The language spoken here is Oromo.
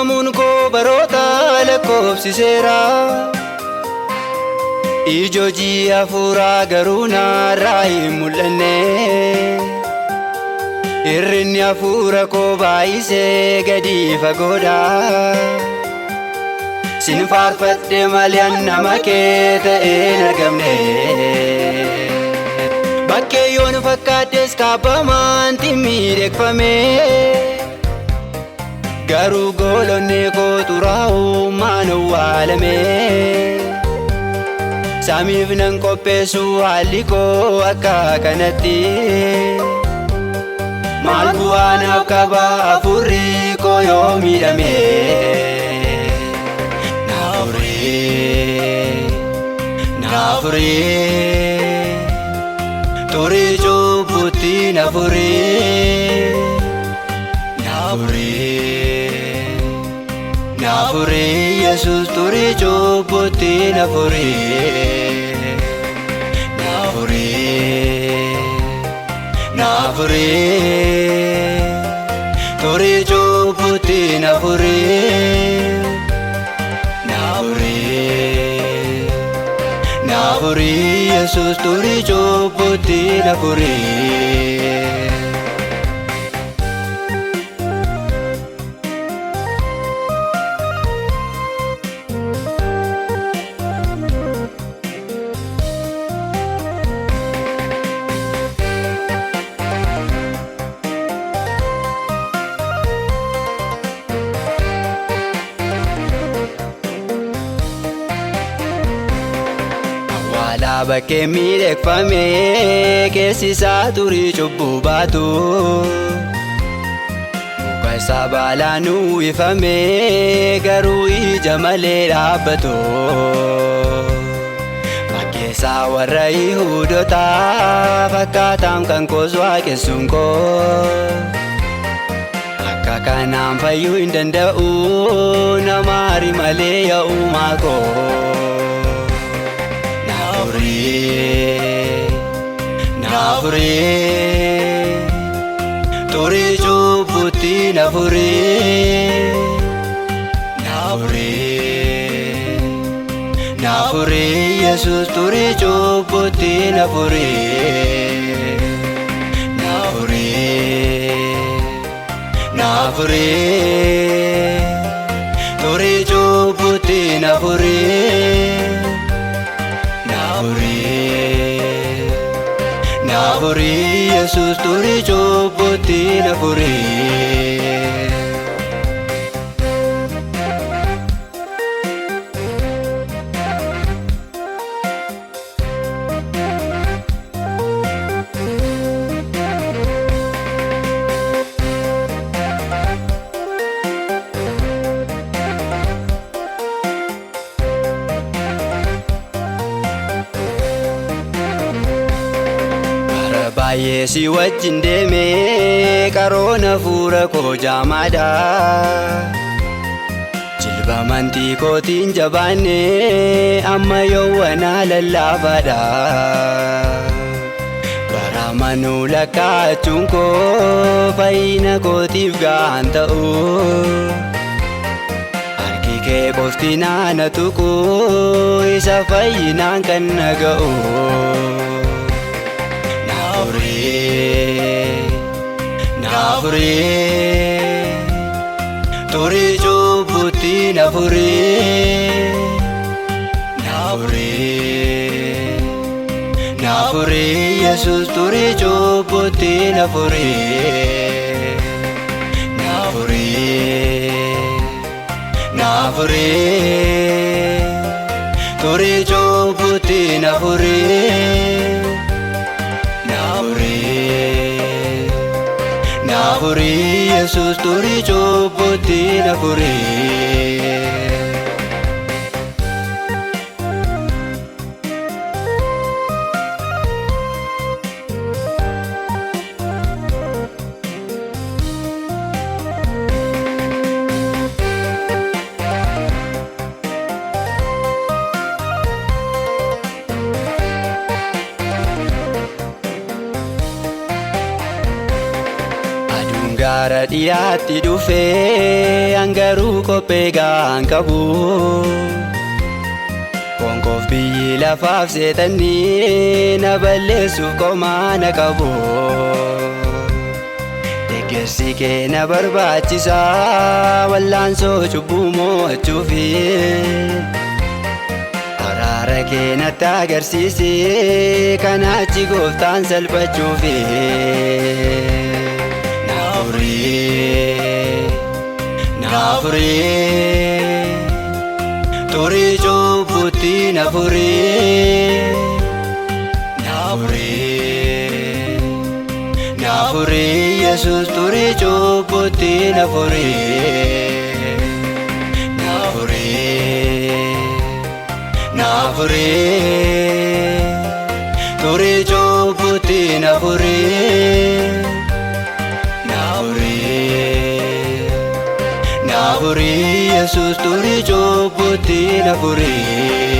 Uumamuun koo baroota lakkoofsiseera. Ijooji hafuuraa garuu narraa hin mul'anne. Irrinni hafuura koo baay'isee gadi fagoodha. Sin faarfadhe malee nama kee ta'een argamne. Bakkeeyyoon fakkaaddes kaabamaan miidhagfame. Garuu golonne koo xuraa'ummaan awwaalame. Samiif nan qopheessu haalli koo akka kanatti. Maal bu'aa naaf qaba hafuurri koo yoo miidhame. Naafuree turii cubbutti naafuree. Naafuree Yesuus turii cubbutti naafuree. Naafuree turii cubbutti naafuree. Naafuree Yesuus turii cubbutti naafuree. Bakkee miidhagfame keessi isaa turii cubbuu baatu. Muka isaa baalaan uwwifame garuu ija malee dhaabbatu. Fakkeessaa warra Yihuudootaa fakkaataan kan koos waaqessuun koo. Akka kanaan fayyuu hin danda'u nama ari malee yaa'umaa koo. Naafuree turii cubbutti naafuree. Naafuree Yesuus turii cubbutti naafuree. Naafuree turii cubbutti naafuree. Naafuree Yesuus turii cubbutti naafuree. Baay'ee si wajjin deemee qaroona hafuura koo jaamaadha. Jilba amantii kootiin jabaannee amma yawwanaa lallaafaadha. Bara manuu lakkaachuun koo fayyina kootiif gahaan ta'u. Harki kee qofti naana tuqu isa fayyinaan kan naga'u. Naafuree turii cubbutti naafuree. Naafuree Yesuus turii cubbutti naafuree. Naafuree turii cubbutti naafuree. Naafuree Yesuus turii cubbutti naafuree. gaara dhiyaatti dhufee hangaruu kophee gaan qabu Konkoof biyyi lafaaf seexanni na balleessuuf qomaa na qabu Deeggarsi kee na barbaachisa wallaansoo cubbuu mo'achuufi Araara kee natti agarsiisi kanaachi gooftaan salphachuufi Na furii Turii cubbuutti na furii Na furii Yesuus turii cubbuutti na furii Na furii Turii cubbuutti na furii Na furii Yesuus turii cubbuutti na furii